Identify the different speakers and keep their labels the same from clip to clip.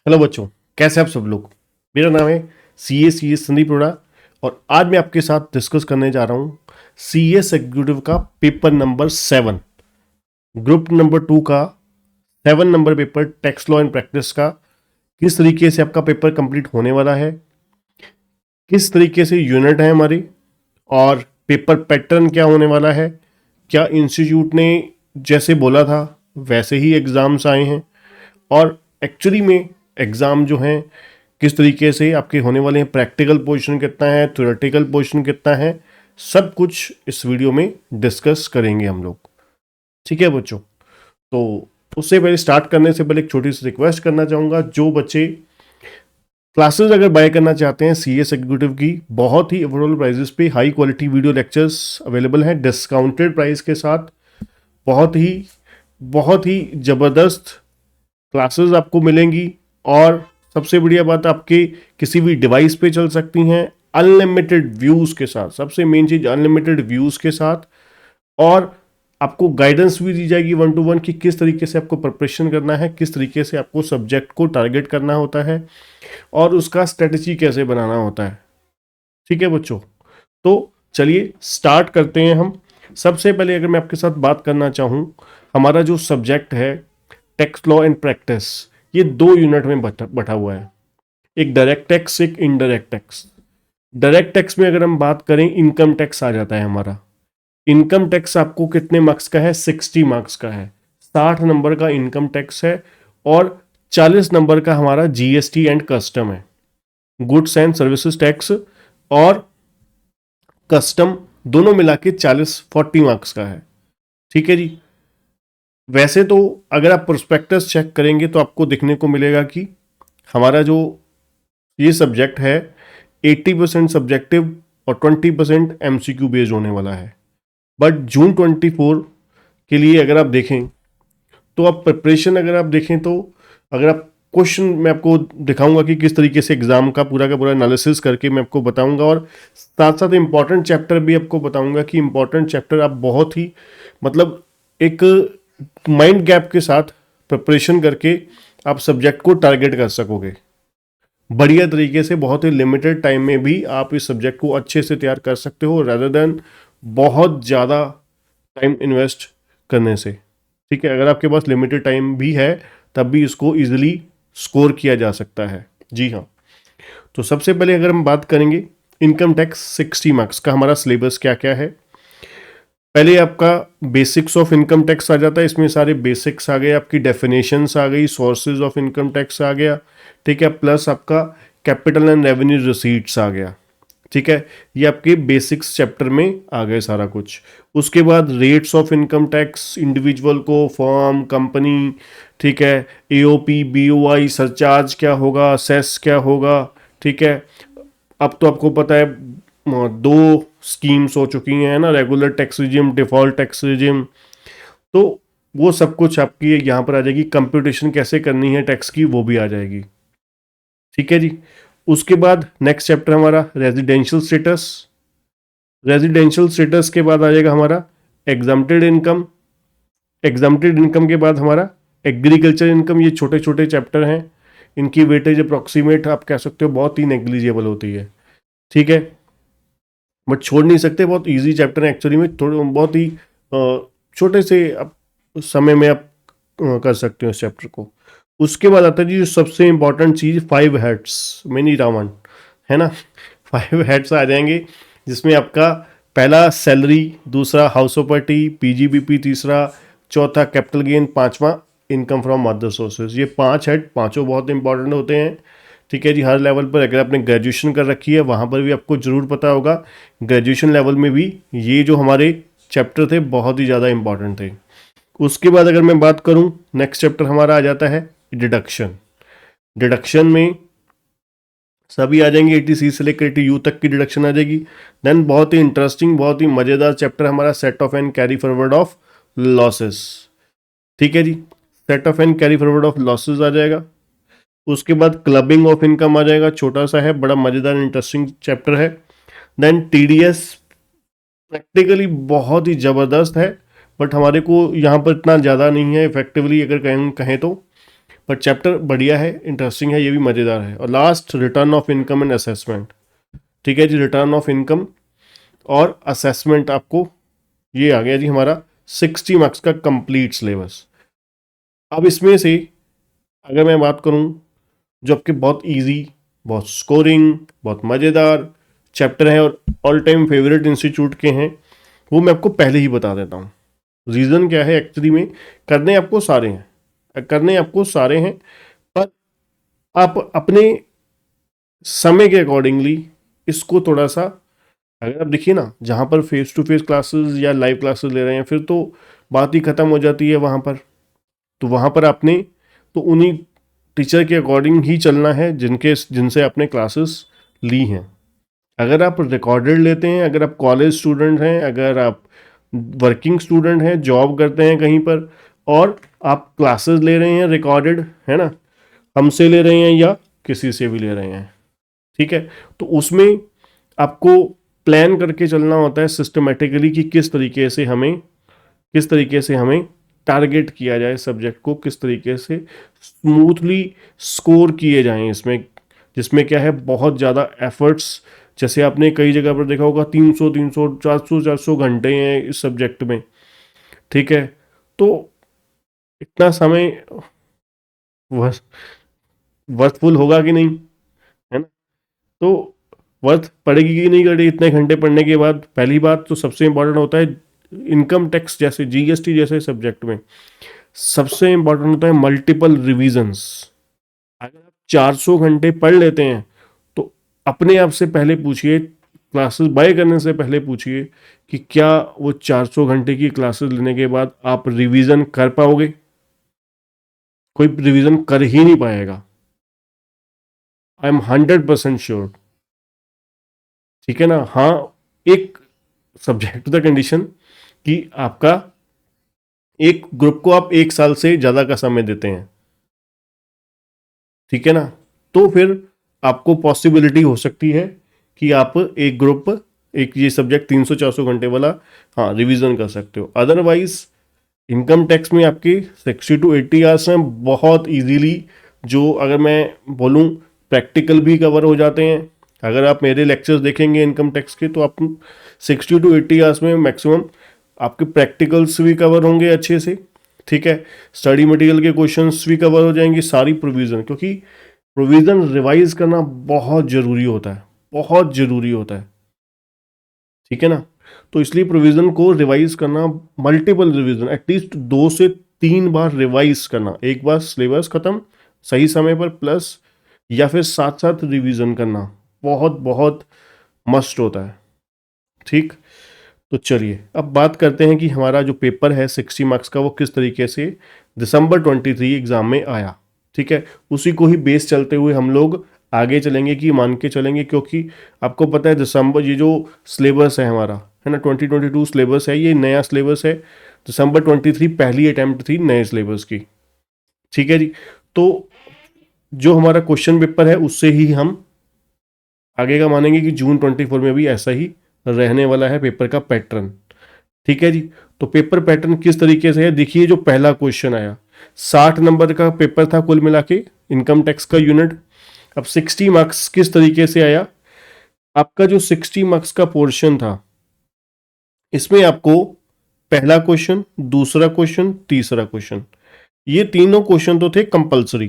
Speaker 1: Hello बच्चों, कैसे आप सब लोग। मेरा नाम है सी ए संदीप रोड़ा और आज मैं आपके साथ डिस्कस करने जा रहा हूँ CS एग्जीक्यूटिव का पेपर नंबर 7, ग्रुप नंबर 2 का 7 number paper tax law and practice का। किस तरीके से आपका पेपर कंप्लीट होने वाला है, किस तरीके से यूनिट है हमारी, और पेपर पैटर्न क्या होने वाला है। क्या इंस्टीट्यूट ने जैसे बोला था वैसे ही एग्ज़ाम्स आए हैं, और एक्चुअली में एग्ज़ाम जो हैं किस तरीके से आपके होने वाले हैं, प्रैक्टिकल पोर्शन कितना है, थ्योरेटिकल पोर्शन कितना है, सब कुछ इस वीडियो में डिस्कस करेंगे हम लोग। ठीक है बच्चों, तो उससे पहले स्टार्ट करने से पहले एक छोटी सी रिक्वेस्ट करना चाहूँगा। जो बच्चे क्लासेस अगर बाय करना चाहते हैं CS एग्जीक्यूटिव की, बहुत ही अफोर्डेबल प्राइजेस पे high quality video lectures available हैं डिस्काउंटेड प्राइस के साथ। बहुत ही ज़बरदस्त क्लासेस आपको मिलेंगी, और सबसे बढ़िया बात, आपके किसी भी डिवाइस पे चल सकती हैं अनलिमिटेड व्यूज़ के साथ। सबसे मेन चीज़ अनलिमिटेड व्यूज़ के साथ, और आपको गाइडेंस भी दी जाएगी 1 to 1 कि किस तरीके से आपको प्रिपरेशन करना है, किस तरीके से आपको सब्जेक्ट को टारगेट करना होता है, और उसका स्ट्रेटजी कैसे बनाना होता है। ठीक है बच्चों, तो चलिए स्टार्ट करते हैं हम। सबसे पहले अगर मैं आपके साथ बात करना चाहूँ, हमारा जो सब्जेक्ट है टैक्स लॉ एंड प्रैक्टिस, ये 2 यूनिट में बटा हुआ है, एक डायरेक्ट टैक्स, एक इनडायरेक्ट टैक्स। डायरेक्ट टैक्स में अगर हम बात करें, इनकम टैक्स आ जाता है हमारा। इनकम टैक्स आपको कितने मार्क्स का है? 60 मार्क्स का है। 60 नंबर का इनकम टैक्स है, और 40 नंबर का हमारा GST एंड कस्टम है, गुड्स एंड सर्विसेज टैक्स और कस्टम, दोनों मिला के 40 मार्क्स का है। ठीक है जी। वैसे तो अगर आप प्रोस्पेक्टस चेक करेंगे तो आपको देखने को मिलेगा कि हमारा जो ये सब्जेक्ट है 80% सब्जेक्टिव और 20% MCQ बेस्ड होने वाला है। बट जून 24 के लिए अगर आप देखें तो आप प्रिपरेशन अगर आप देखें तो, अगर आप क्वेश्चन मैं आपको दिखाऊंगा कि किस तरीके से एग्जाम का पूरा एनालिसिस करके मैं आपको बताऊंगा, और साथ साथ इंपॉर्टेंट चैप्टर भी आपको बताऊंगा कि इंपॉर्टेंट चैप्टर आप बहुत ही मतलब एक माइंड गैप के साथ प्रिपरेशन करके आप सब्जेक्ट को टारगेट कर सकोगे बढ़िया तरीके से। बहुत ही लिमिटेड टाइम में भी आप इस सब्जेक्ट को अच्छे से तैयार कर सकते हो, rather देन बहुत ज़्यादा टाइम इन्वेस्ट करने से। ठीक है, अगर आपके पास लिमिटेड टाइम भी है तब भी इसको इजीली स्कोर किया जा सकता है। जी हाँ, तो सबसे पहले अगर हम बात करेंगे इनकम टैक्स 60 मार्क्स का हमारा सिलेबस क्या क्या है। पहले आपका बेसिक्स ऑफ इनकम टैक्स आ जाता है, इसमें सारे बेसिक्स आ गए, आपकी डेफिनेशंस आ गई, सोर्सेज ऑफ इनकम टैक्स आ गया। ठीक है, प्लस आपका कैपिटल एंड रेवेन्यू रिसीट्स आ गया। ठीक है, ये आपके बेसिक्स चैप्टर में आ गए सारा कुछ। उसके बाद rates of income tax, individual को, फर्म, कंपनी। ठीक है, AOP, BOI, सरचार्ज क्या होगा, सेस क्या होगा। ठीक है, अब तो आपको पता है 2 स्कीम्स हो चुकी हैं ना, regular tax regime, default tax regime. तो वो सब कुछ आपकी यहाँ पर आ जाएगी। कंप्यूटेशन कैसे करनी है टैक्स की, वो भी आ जाएगी। ठीक है जी। उसके बाद नेक्स्ट चैप्टर हमारा रेजिडेंशियल स्टेटस। रेजिडेंशियल स्टेटस के बाद आ जाएगा हमारा एग्जम्प्टेड इनकम। एग्जम्प्टेड इनकम के बाद हमारा एग्रीकल्चर इनकम। ये छोटे छोटे चैप्टर हैं, इनकी वेटेज अप्रॉक्सीमेट आप कह सकते हो बहुत ही नेग्लिजिबल होती है। ठीक है, बट छोड़ नहीं सकते, बहुत इजी चैप्टर है एक्चुअली में, थोड़े बहुत ही छोटे से आप समय में आप कर सकते हो इस चैप्टर को। उसके बाद आता है जी जो सबसे इंपॉर्टेंट चीज़, 5 हेड्स, मिनी रावण, है ना। 5 हेड्स आ जाएंगे, जिसमें आपका पहला सैलरी, दूसरा हाउस प्रॉपर्टी, PGBP तीसरा, चौथा कैपिटल गेन, पांचवा इनकम फ्रॉम अदर सोर्सेज। ये 5 हेड, पांचों बहुत इंपॉर्टेंट होते हैं। ठीक है जी, हर लेवल पर अगर आपने ग्रेजुएशन कर रखी है वहाँ पर भी आपको ज़रूर पता होगा, ग्रेजुएशन लेवल में भी ये जो हमारे चैप्टर थे बहुत ही ज़्यादा इंपॉर्टेंट थे। उसके बाद अगर मैं बात करूँ, नेक्स्ट चैप्टर हमारा आ जाता है डिडक्शन। डिडक्शन में सभी आ जाएंगे, 80C से लेकर 80U तक की डिडक्शन आ जाएगी। देन बहुत ही इंटरेस्टिंग, बहुत ही मज़ेदार चैप्टर हमारा set off and carry forward of losses. ठीक है जी, set off and carry forward of losses आ जाएगा। उसके बाद क्लबिंग ऑफ इनकम आ जाएगा, छोटा सा है, बड़ा मज़ेदार इंटरेस्टिंग चैप्टर है। देन TDS प्रैक्टिकली बहुत ही ज़बरदस्त है, बट हमारे को यहाँ पर इतना ज़्यादा नहीं है इफेक्टिवली अगर कहें तो। पर चैप्टर बढ़िया है, इंटरेस्टिंग है, ये भी मज़ेदार है। और last return of income and assessment. ठीक है जी, रिटर्न ऑफ इनकम और असेसमेंट आपको, ये आ गया जी हमारा 60 मार्क्स का कंप्लीट सिलेबस। अब इसमें से अगर मैं बात करूं जो आपके बहुत इजी, बहुत स्कोरिंग, बहुत मज़ेदार चैप्टर हैं और ऑल टाइम फेवरेट इंस्टीट्यूट के हैं, वो मैं आपको पहले ही बता देता हूँ। रीज़न क्या है एक्चुअली में, करने आपको सारे हैं, करने आपको सारे हैं, पर आप अपने समय के अकॉर्डिंगली इसको थोड़ा सा, अगर आप देखिए ना, जहाँ पर फेस टू फेस क्लासेस या लाइव क्लासेस ले रहे हैं फिर तो बात ही ख़त्म हो जाती है वहाँ पर। तो वहाँ पर आपने तो उन्हीं टीचर के अकॉर्डिंग ही चलना है जिनसे आपने क्लासेस ली हैं। अगर आप रिकॉर्डेड लेते हैं, अगर आप कॉलेज स्टूडेंट हैं, अगर आप वर्किंग स्टूडेंट हैं, जॉब करते हैं कहीं पर, और आप क्लासेस ले रहे हैं रिकॉर्डेड, है ना, हमसे ले रहे हैं या किसी से भी ले रहे हैं, ठीक है, तो उसमें आपको प्लान करके चलना होता है सिस्टमेटिकली कि किस तरीके से हमें टारगेट किया जाए सब्जेक्ट को, किस तरीके से स्मूथली स्कोर किए जाएं इसमें, जिसमें क्या है बहुत ज़्यादा एफर्ट्स, जैसे आपने कई जगह पर देखा होगा 300 400 घंटे हैं इस सब्जेक्ट में, ठीक है, तो इतना समय वर्थफुल होगा कि नहीं, है ना, तो वर्थ पड़ेगी कि नहीं पड़ेगी इतने घंटे पढ़ने के बाद। पहली बात तो सबसे इंपॉर्टेंट होता है इनकम टैक्स जैसे जीएसटी जैसे सब्जेक्ट में सबसे इंपॉर्टेंट होता है मल्टीपल रिविजन्स। अगर आप 400 घंटे पढ़ लेते हैं तो अपने आप से पहले पूछिए, क्लासेस बाय करने से पहले पूछिए कि क्या वो 400 घंटे की क्लासेस लेने के बाद आप रिवीजन कर पाओगे। कोई रिवीजन कर ही नहीं पाएगा, आई एम 100% श्योर, ठीक है ना। हाँ, एक सब्जेक्ट टू द कंडीशन कि आपका एक ग्रुप को आप 1 साल से ज़्यादा का समय देते हैं, ठीक है ना, तो फिर आपको पॉसिबिलिटी हो सकती है कि आप एक ग्रुप, एक ये सब्जेक्ट 300 400 घंटे वाला, हाँ, रिवीजन कर सकते हो। अदरवाइज इनकम टैक्स में आपकी 60 to 80 आवर्स में बहुत इजीली, जो अगर मैं बोलूँ प्रैक्टिकल भी कवर हो जाते हैं। अगर आप मेरे लेक्चर्स देखेंगे इनकम टैक्स के तो आप 60 to 80 आवर्स में मैक्सिमम आपके प्रैक्टिकल्स भी कवर होंगे अच्छे से, ठीक है, स्टडी मटेरियल के क्वेश्चंस भी कवर हो जाएंगे, सारी प्रोविज़न, क्योंकि प्रोविज़न रिवाइज करना बहुत ज़रूरी होता है, बहुत ज़रूरी होता है, ठीक है ना। तो इसलिए प्रोविज़न को रिवाइज करना, मल्टीपल रिवीजन, एटलीस्ट 2 से 3 बार रिवाइज करना, एक बार सिलेबस ख़त्म सही समय पर प्लस, या फिर साथ साथ रिवीजन करना बहुत बहुत मस्ट होता है, ठीक। तो चलिए अब बात करते हैं कि हमारा जो पेपर है 60 मार्क्स का वो किस तरीके से दिसंबर 23 एग्ज़ाम में आया, ठीक है। उसी को ही बेस चलते हुए हम लोग आगे चलेंगे कि मान के चलेंगे, क्योंकि आपको पता है दिसंबर, ये जो सिलेबस है हमारा, है ना, 2022 सिलेबस है, ये नया सिलेबस है। दिसंबर 23 पहली अटैम्प्ट थी नए सिलेबस की, ठीक है जी। तो जो हमारा क्वेश्चन पेपर है उससे ही हम आगे का मानेंगे कि जून 24 में भी ऐसा ही रहने वाला है पेपर का पैटर्न, ठीक है जी। तो पेपर पैटर्न किस तरीके से है, देखिए जो पहला क्वेश्चन आया 60 नंबर का पेपर था कुल मिला के इनकम टैक्स का यूनिट। अब 60 मार्क्स किस तरीके से आया, आपका जो 60 मार्क्स का पोर्शन था इसमें आपको पहला क्वेश्चन, दूसरा क्वेश्चन, तीसरा क्वेश्चन, ये तीनों क्वेश्चन तो थे कंपलसरी,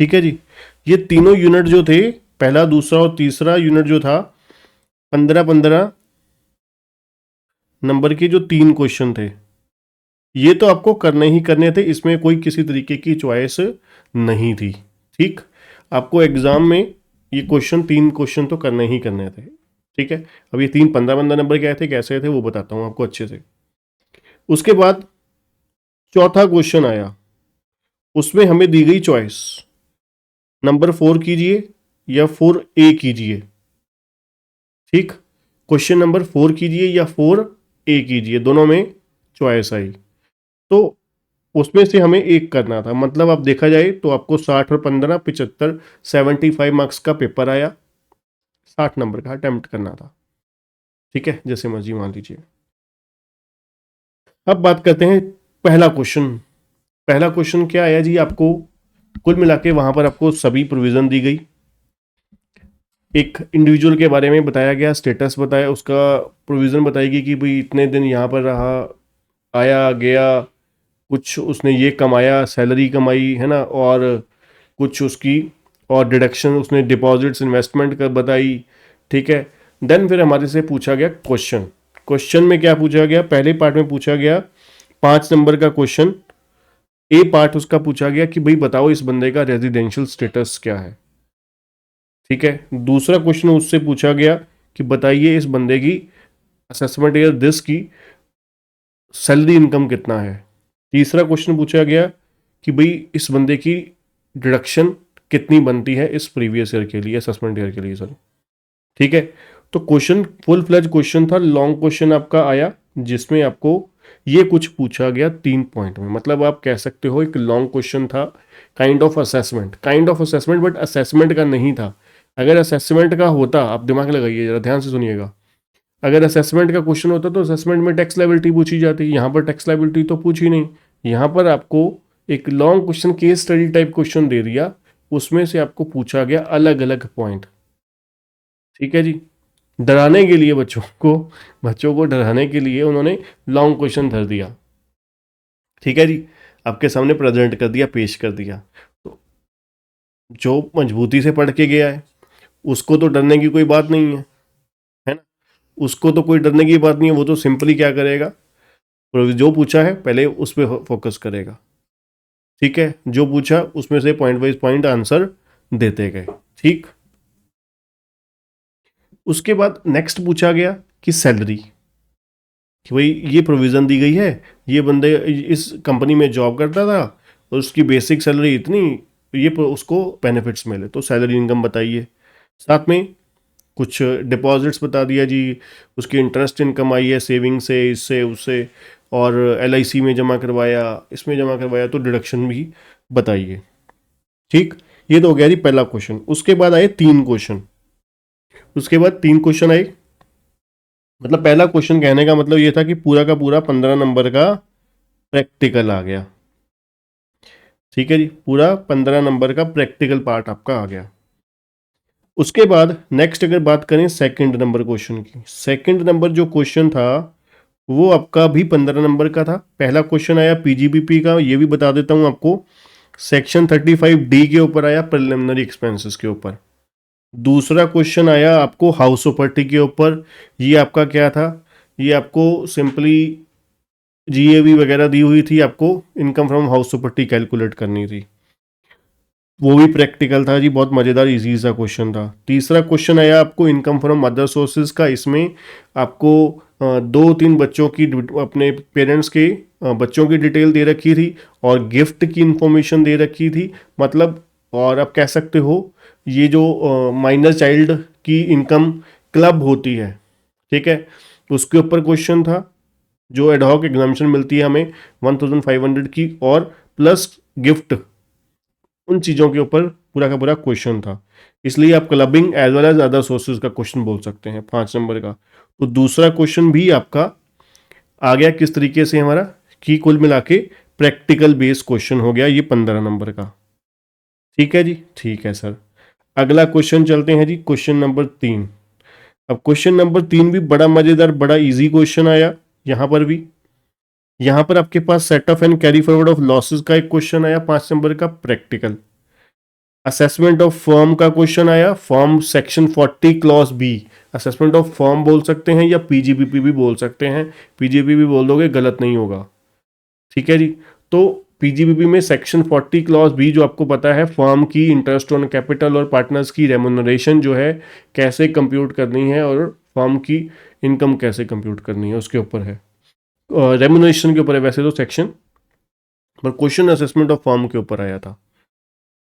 Speaker 1: ठीक है जी। ये तीनों यूनिट जो थे, पहला दूसरा और तीसरा यूनिट जो था, 15-15 नंबर के जो 3 क्वेश्चन थे, ये तो आपको करने ही करने थे, इसमें कोई किसी तरीके की चॉइस नहीं थी, ठीक। आपको एग्जाम में ये क्वेश्चन 3 क्वेश्चन तो करने ही करने थे, ठीक है। अब ये 15-15 नंबर के आए थे, कैसे थे वो बताता हूँ आपको अच्छे से। उसके बाद चौथा क्वेश्चन आया, उसमें हमें दी गई चॉइस, नंबर 4 कीजिए या 4A कीजिए, ठीक। क्वेश्चन नंबर 4 कीजिए या 4A कीजिए, दोनों में चॉइस आई, तो उसमें से हमें एक करना था। मतलब आप देखा जाए तो आपको 60 और 15 75 75 मार्क्स का पेपर आया, 60 नंबर का अटेम्प्ट करना था, ठीक है, जैसे मर्जी मान लीजिए। अब बात करते हैं पहला क्वेश्चन। पहला क्वेश्चन क्या आया जी, आपको कुल मिला के वहां पर आपको सभी प्रोविजन दी गई। एक इंडिविजुअल के बारे में बताया गया, स्टेटस बताया, उसका प्रोविजन बताएगी कि भाई इतने दिन यहाँ पर रहा, आया गया, कुछ उसने ये कमाया, सैलरी कमाई है ना, और कुछ उसकी और डिडक्शन उसने डिपॉजिट्स इन्वेस्टमेंट कर बताई। ठीक है। देन फिर हमारे से पूछा गया क्वेश्चन। क्वेश्चन में क्या पूछा गया, पहले पार्ट में पूछा गया 5 नंबर का क्वेश्चन। ए पार्ट उसका पूछा गया कि भाई बताओ इस बंदे का रेजिडेंशियल स्टेटस क्या है। ठीक है। दूसरा क्वेश्चन उससे पूछा गया कि बताइए इस बंदे की असेसमेंट ईयर दिस की सैलरी इनकम कितना है। तीसरा क्वेश्चन पूछा गया कि भाई इस बंदे की डिडक्शन कितनी बनती है इस प्रीवियस ईयर के लिए, असेसमेंट ईयर के लिए सर। ठीक है। तो क्वेश्चन फुल फ्लेज क्वेश्चन था, लॉन्ग क्वेश्चन आपका आया जिसमें आपको ये कुछ पूछा गया 3 पॉइंट में। मतलब आप कह सकते हो एक लॉन्ग क्वेश्चन था, kind of assessment, but assessment का नहीं था। अगर असेसमेंट का होता, आप दिमाग लगाइए जरा, ध्यान से सुनिएगा, अगर असेसमेंट का क्वेश्चन होता तो असेसमेंट में टैक्स लायबिलिटी पूछी जाती, यहाँ पर टैक्स लायबिलिटी तो पूछी नहीं। यहाँ पर आपको एक long question, case study type question दे दिया, उसमें से आपको पूछा गया अलग अलग पॉइंट। ठीक है जी। डराने के लिए बच्चों को डराने के लिए उन्होंने लॉन्ग क्वेश्चन धर दिया। ठीक है जी। आपके सामने प्रेजेंट कर दिया, पेश कर दिया। तो जो मजबूती से पढ़ के गया है उसको तो डरने की कोई बात नहीं है ना, उसको तो कोई डरने की बात नहीं है। वो तो सिंपली क्या करेगा, जो पूछा है पहले उस पर फोकस करेगा। ठीक है। जो पूछा उसमें से पॉइंट वाइज पॉइंट आंसर देते गए। ठीक। उसके बाद नेक्स्ट पूछा गया कि सैलरी, कि भाई ये प्रोविज़न दी गई है, ये बंदे इस कंपनी में जॉब करता था और उसकी बेसिक सैलरी इतनी, ये उसको बेनिफिट्स मिले, तो सैलरी इनकम बताइए। साथ में कुछ डिपॉजिट्स बता दिया जी, उसकी इंटरेस्ट इनकम आई है सेविंग से, इससे उससे, और LIC में जमा करवाया, इसमें जमा करवाया, तो डिडक्शन भी बताइए। ठीक। ये तो हो गया जी पहला क्वेश्चन। उसके बाद आए 3 क्वेश्चन। उसके बाद 3 क्वेश्चन आए, मतलब पहला क्वेश्चन कहने का मतलब ये था कि पूरा का पूरा 15 नंबर का प्रैक्टिकल आ गया। ठीक है जी, पूरा 15 नंबर का प्रैक्टिकल पार्ट आपका आ गया। उसके बाद नेक्स्ट अगर बात करें सेकंड नंबर क्वेश्चन की, सेकंड नंबर जो क्वेश्चन था वो आपका भी 15 नंबर का था। पहला क्वेश्चन आया PGBP का, ये भी बता देता हूं आपको, सेक्शन 35D के ऊपर आया, प्रिलिमिनरी एक्सपेंसेस के ऊपर। दूसरा क्वेश्चन आया आपको हाउस प्रॉपर्टी के ऊपर। ये आपका क्या था, ये आपको सिंपली GAV वगैरह दी हुई थी, आपको income from house property calculate करनी थी। वो भी प्रैक्टिकल था जी, बहुत मज़ेदार इजी सा क्वेश्चन था। तीसरा क्वेश्चन आया आपको इनकम फ्रॉम अदर सोर्सेज का। इसमें आपको 2-3 बच्चों की, अपने पेरेंट्स के बच्चों की डिटेल दे रखी थी और गिफ्ट की इंफॉर्मेशन दे रखी थी। मतलब, और आप कह सकते हो ये जो माइनर चाइल्ड की इनकम क्लब होती है, ठीक है, उसके ऊपर क्वेश्चन था, जो एडहॉक एग्जामिशन मिलती है हमें 1500 की, और प्लस गिफ्ट, उन चीज़ों के ऊपर पूरा का पूरा क्वेश्चन था। इसलिए आप clubbing as well as other sources का क्वेश्चन बोल सकते हैं 5 नंबर का। तो दूसरा क्वेश्चन भी आपका आ गया किस तरीके से हमारा, कि कुल मिला के प्रैक्टिकल बेस क्वेश्चन हो गया ये 15 नंबर का। ठीक है जी, ठीक है सर। अगला क्वेश्चन चलते हैं जी, क्वेश्चन नंबर 3। अब क्वेश्चन नंबर 3 भी बड़ा मजेदार, बड़ा इजी क्वेश्चन आया। यहां पर भी, यहां पर आपके पास set off and carry forward of losses का एक क्वेश्चन आया 5 नंबर का प्रैक्टिकल। असेसमेंट ऑफ फर्म का क्वेश्चन आया, form section 40 clause B. Assessment of firm बोल सकते हैं या PGBP भी बोल सकते हैं, PGBP भी बोल दोगे गलत नहीं होगा। ठीक है जी। तो PGBP में सेक्शन 40 क्लॉज बी, जो आपको पता है फर्म की इंटरेस्ट ऑन कैपिटल और पार्टनर्स की रेमुनरेशन जो है कैसे कंप्यूट करनी है, और फर्म की इनकम कैसे कंप्यूट करनी है, उसके ऊपर है, रेमुनरेशन के ऊपर है वैसे तो सेक्शन, पर क्वेश्चन असेसमेंट ऑफ फर्म के ऊपर आया था।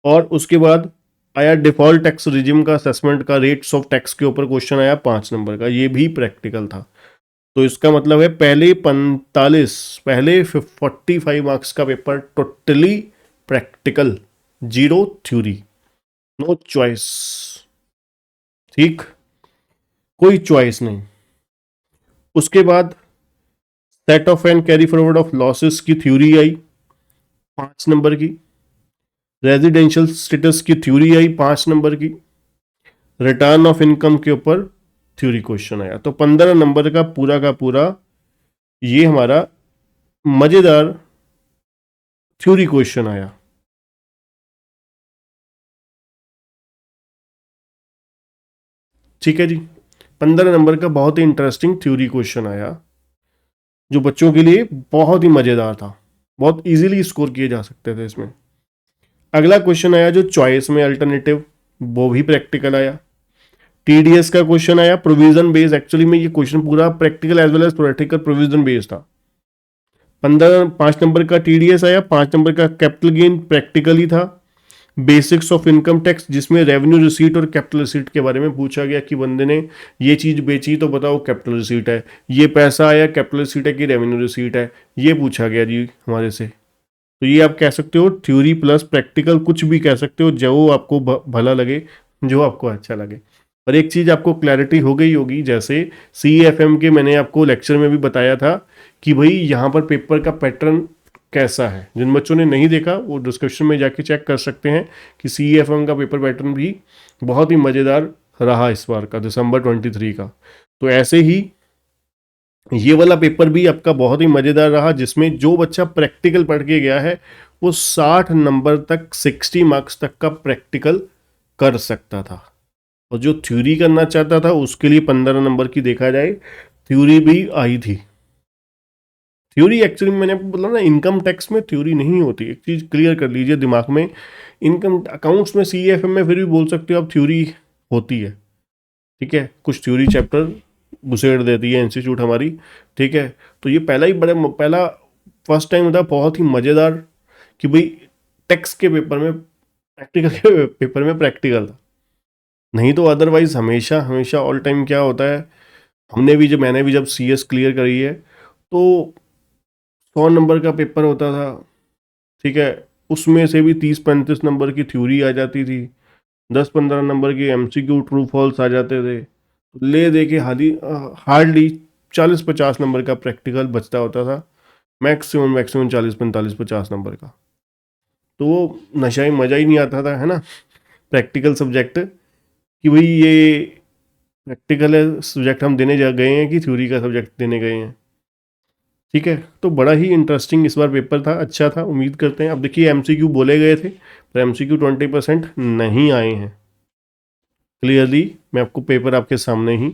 Speaker 1: और उसके बाद आया डिफॉल्ट टैक्स रिजिम का असेसमेंट का, रेट्स ऑफ टैक्स के ऊपर क्वेश्चन आया 5 नंबर का, ये भी प्रैक्टिकल था। तो इसका मतलब है पहले 45 मार्क्स का paper totally practical, 0 theory, no choice. ठीक, कोई चॉइस नहीं। उसके बाद set off and carry forward of losses की थ्योरी आई 5 नंबर की। रेजिडेंशियल स्टेटस की थ्योरी आई 5 नंबर की। रिटर्न ऑफ इनकम के ऊपर थ्योरी क्वेश्चन आया। तो 15 नंबर का पूरा ये हमारा मजेदार थ्योरी क्वेश्चन आया। ठीक है जी, 15 नंबर का बहुत ही इंटरेस्टिंग थ्योरी क्वेश्चन आया जो बच्चों के लिए बहुत ही मजेदार था, बहुत इजीली स्कोर किए जा सकते थे इसमें। अगला क्वेश्चन आया जो चॉइस में अल्टरनेटिव, वो भी प्रैक्टिकल आया। टीडीएस का क्वेश्चन आया प्रोविजन बेस्ड, एक्चुअली में ये क्वेश्चन पूरा practical as well as practical provision based था। 5 नंबर का टीडीएस आया। 5 नंबर का कैपिटल गेन प्रैक्टिकली था। बेसिक्स ऑफ इनकम टैक्स, जिसमें रेवेन्यू रिसीट और कैपिटल रिसीट के बारे में पूछा गया कि बंदे ने ये चीज बेची तो बताओ कैपिटल रिसीट है, ये पैसा आया कैपिटल रिसीट है कि रेवेन्यू रिसीट है, ये पूछा गया जी हमारे से। तो ये आप कह सकते हो थ्योरी प्लस प्रैक्टिकल, कुछ भी कह सकते हो, जो आपको भला लगे, जो आपको अच्छा लगे। पर एक चीज आपको क्लैरिटी हो गई होगी, जैसे CFM के मैंने आपको लेक्चर में भी बताया था कि भाई यहाँ पर पेपर का पैटर्न कैसा है। जिन बच्चों ने नहीं देखा वो डिस्क्रिप्शन में जाके चेक कर सकते हैं कि CFM का पेपर पैटर्न भी बहुत ही मज़ेदार रहा इस बार का, दिसंबर 23 का। तो ऐसे ही ये वाला पेपर भी आपका बहुत ही मज़ेदार रहा, जिसमें जो बच्चा प्रैक्टिकल पढ़ के गया है वो 60 नंबर तक, 60 मार्क्स तक का प्रैक्टिकल कर सकता था। और जो थ्योरी करना चाहता था उसके लिए 15 नंबर की देखा जाए थ्योरी भी आई थी। थ्योरी एक्चुअली मैंने आपको बोला ना, इनकम टैक्स में थ्योरी नहीं होती, एक चीज़ क्लियर कर लीजिए दिमाग में। इनकम अकाउंट्स में CFM में फिर भी बोल सकते हो आप थ्योरी होती है, ठीक है, कुछ थ्योरी चैप्टर घुसेड़ देती है इंस्टीट्यूट हमारी, ठीक है। तो ये पहला फर्स्ट टाइम था बहुत ही मज़ेदार कि भाई टैक्स के पेपर में प्रैक्टिकल के पेपर में प्रैक्टिकल था। नहीं तो अदरवाइज हमेशा हमेशा ऑल टाइम क्या होता है, मैंने भी जब CS क्लियर करी है तो 100 नंबर का पेपर होता था, ठीक है, उसमें से भी 30-35 नंबर की थ्योरी आ जाती थी, 10-15 नंबर के MCQ ट्रू फॉल्स आ जाते थे, ले दे के हार्डली 40-50 नंबर का प्रैक्टिकल बचता होता था, मैक्सिमम 40-45-50 नंबर का। तो वो नशा ही मज़ा ही नहीं आता था, है ना, प्रैक्टिकल सब्जेक्ट, कि भाई ये प्रैक्टिकल सब्जेक्ट हम देने जा गए हैं कि थ्योरी का सब्जेक्ट देने गए हैं। ठीक है, तो बड़ा ही इंटरेस्टिंग इस बार पेपर था, अच्छा था, उम्मीद करते हैं। अब देखिए MCQ बोले गए थे पर MCQ 20% नहीं आए हैं। क्लियरली मैं आपको पेपर आपके सामने ही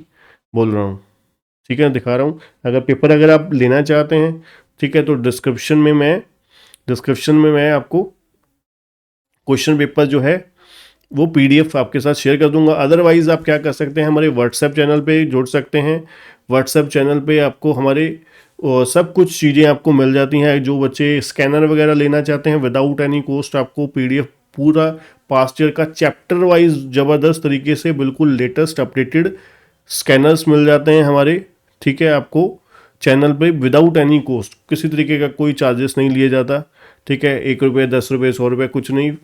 Speaker 1: बोल रहा हूँ, ठीक है, दिखा रहा हूँ। अगर आप लेना चाहते हैं, ठीक है, तो डिस्क्रिप्शन में मैं आपको क्वेश्चन पेपर जो है वो PDF आपके साथ शेयर कर दूंगा। अदरवाइज आप क्या कर सकते हैं, हमारे व्हाट्सएप चैनल पे जुड़ सकते हैं। व्हाट्सएप चैनल पे आपको हमारे सब कुछ चीज़ें आपको मिल जाती हैं। जो बच्चे स्कैनर वगैरह लेना चाहते हैं विदाउट एनी कॉस्ट, आपको PDF पूरा पास्ट ईयर का चैप्टर वाइज ज़बरदस्त तरीके से बिल्कुल लेटेस्ट अपडेटेड स्कैनर्स मिल जाते हैं हमारे, ठीक है, आपको चैनल पे विदाउट एनी कॉस्ट, किसी तरीके का कोई चार्जेस नहीं लिया जाता, ठीक है, 1 रुपये 10 रुपये 100 रुपये कुछ नहीं,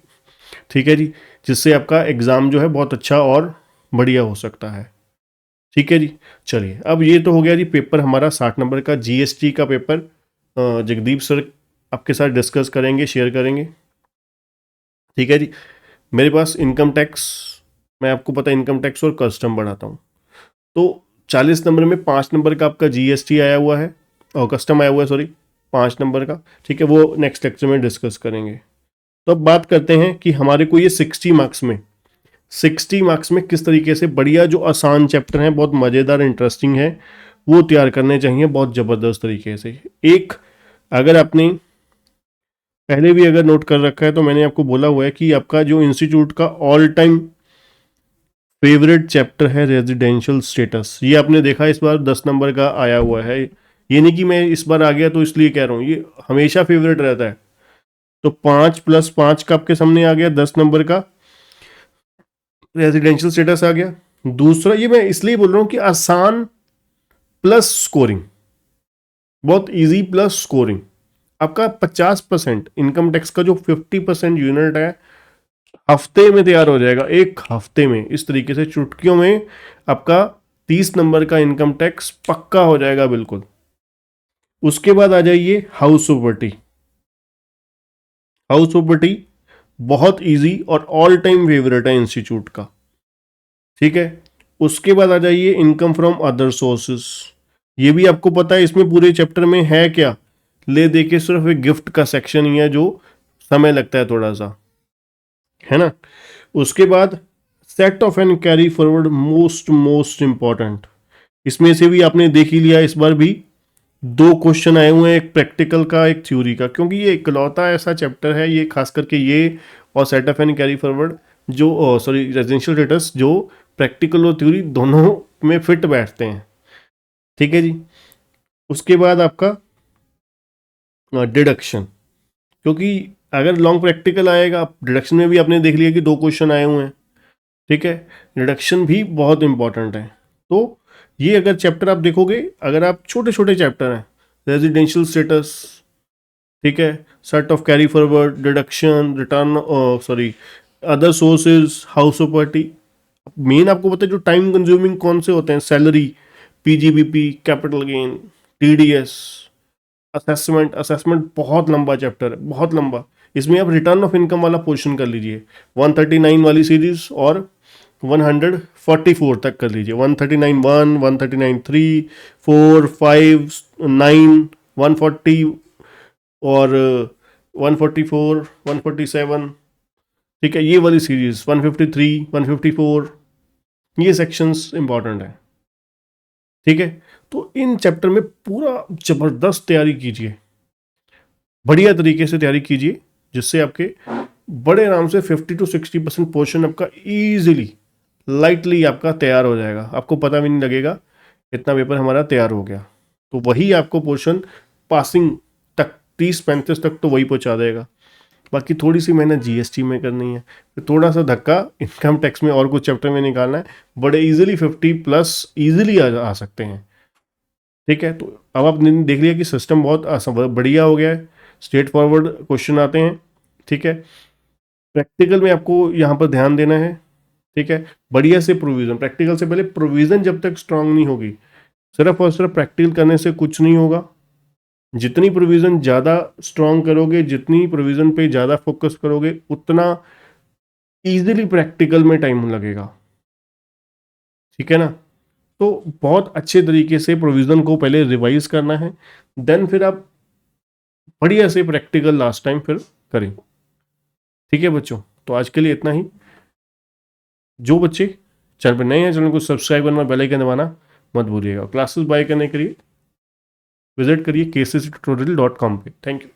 Speaker 1: ठीक है जी, जिससे आपका एग्ज़ाम जो है बहुत अच्छा और बढ़िया हो सकता है। ठीक है जी, चलिए अब ये तो हो गया जी पेपर हमारा 60 नंबर का GST का पेपर। जगदीप सर आपके साथ डिस्कस करेंगे, शेयर करेंगे। ठीक है जी, मेरे पास इनकम टैक्स, मैं आपको पता है इनकम टैक्स और कस्टम बढ़ाता हूँ। तो 40 नंबर में 5 नंबर का आपका GST आया हुआ है और कस्टम आया हुआ है, सॉरी 5 नंबर का, ठीक है, वो नेक्स्ट लेक्चर में डिस्कस करेंगे। तो अब बात करते हैं कि हमारे को ये 60 मार्क्स में किस तरीके से बढ़िया जो आसान चैप्टर हैं, बहुत मज़ेदार इंटरेस्टिंग है, वो तैयार करने चाहिए बहुत ज़बरदस्त तरीके से। एक, अगर आपने पहले भी अगर नोट कर रखा है तो मैंने आपको बोला हुआ है कि आपका जो इंस्टीट्यूट का ऑल टाइम फेवरेट चैप्टर है रेजिडेंशियल स्टेटस। ये आपने देखा इस बार 10 नंबर का आया हुआ है, ये नहीं कि मैं इस बार आ गया तो इसलिए कह रहा हूँ, ये हमेशा फेवरेट रहता है। तो 5 + 5 का आपके सामने आ गया 10 नंबर का रेजिडेंशियल स्टेटस आ गया। दूसरा, ये मैं इसलिए बोल रहा हूँ कि आसान प्लस स्कोरिंग, बहुत इजी प्लस स्कोरिंग, आपका 50% इनकम टैक्स का जो 50% यूनिट है हफ्ते में तैयार हो जाएगा, एक हफ्ते में, इस तरीके से चुटकियों में आपका 30 नंबर का इनकम टैक्स पक्का हो जाएगा बिल्कुल। उसके बाद आ जाइए हाउस प्रॉपर्टी। हाउस प्रॉपर्टी बहुत इजी और ऑल टाइम फेवरेट है इंस्टीट्यूट का, ठीक है। उसके बाद आ जाइए इनकम फ्रॉम अदर सोर्सेस। ये भी आपको पता है इसमें पूरे चैप्टर में है क्या, ले दे के सिर्फ एक गिफ्ट का सेक्शन ही है जो समय लगता है थोड़ा सा, है ना। उसके बाद set off and carry forward, most most important. इसमें से भी आपने देख ही लिया, इस बार भी दो क्वेश्चन आए हुए हैं, एक प्रैक्टिकल का एक थ्योरी का, क्योंकि ये इकलौता ऐसा चैप्टर है ये, खास करके ये और set off and carry forward जो सॉरी रेजिडेंशियल स्टेटस, जो प्रैक्टिकल और थ्योरी दोनों में फिट बैठते हैं, ठीक है जी। उसके बाद आपका डिडक्शन, क्योंकि अगर लॉन्ग प्रैक्टिकल आएगा, डिडक्शन में भी आपने देख लिया कि दो क्वेश्चन आए हुए हैं, ठीक है। डिडक्शन भी बहुत इंपॉर्टेंट है। तो ये अगर चैप्टर आप देखोगे, अगर आप छोटे छोटे चैप्टर हैं, रेजिडेंशियल स्टेटस, ठीक है, set of carry forward, deduction, return, sorry other sources, house property, main आपको पता है जो टाइम कंज्यूमिंग कौन से होते हैं, salary, PGBP, capital gain, TDS, assessment. Assessment बहुत लंबा चैप्टर है, बहुत लंबा। इसमें आप रिटर्न ऑफ इनकम वाला पोर्शन कर लीजिए, 139 वाली सीरीज और 144 तक कर लीजिए, 139(1), 139(3), 4, 5, 9, 140 और 144, 147, ठीक है, ये वाली सीरीज 153, 154, ये सेक्शंस इंपॉर्टेंट है, ठीक है। तो इन चैप्टर में पूरा जबरदस्त तैयारी कीजिए, बढ़िया तरीके से तैयारी कीजिए, जिससे आपके बड़े आराम से 50 to 60% पोर्शन आपका इजीली, लाइटली आपका तैयार हो जाएगा, आपको पता भी नहीं लगेगा इतना पेपर हमारा तैयार हो गया। तो वही आपको पोर्शन पासिंग तक 30-35 तक तो वही पहुंचा देगा। बाकी थोड़ी सी मेहनत जीएसटी में करनी है, तो थोड़ा सा धक्का इनकम टैक्स में और कुछ चैप्टर में निकालना है, बड़े इजीली 50+ इजीली आ सकते हैं, ठीक है। तो अब आपने देख लिया कि सिस्टम बहुत बढ़िया हो गया है, स्ट्रेट फॉरवर्ड क्वेश्चन आते हैं, ठीक है। प्रैक्टिकल में आपको यहाँ पर ध्यान देना है, ठीक है। बढ़िया से प्रोविजन, प्रैक्टिकल से पहले प्रोविजन जब तक स्ट्रांग नहीं होगी, सिर्फ और सिर्फ प्रैक्टिकल करने से कुछ नहीं होगा। जितनी प्रोविजन ज़्यादा स्ट्रांग करोगे, जितनी प्रोविजन पे ज़्यादा फोकस करोगे, उतना इजीली प्रैक्टिकल में टाइम लगेगा, ठीक है ना। तो बहुत अच्छे तरीके से प्रोविजन को पहले रिवाइज करना है, देन फिर आप बढ़िया से प्रैक्टिकल लास्ट टाइम फिर करें, ठीक है बच्चों। तो आज के लिए इतना ही। जो बच्चे चैनल पर नए हैं, चैनल को सब्सक्राइब करना, बेल आइकन दबाना मत भूलिएगा। क्लासेस बाय करने के लिए विजिट करिए kcctutorial.com पे। Thank you.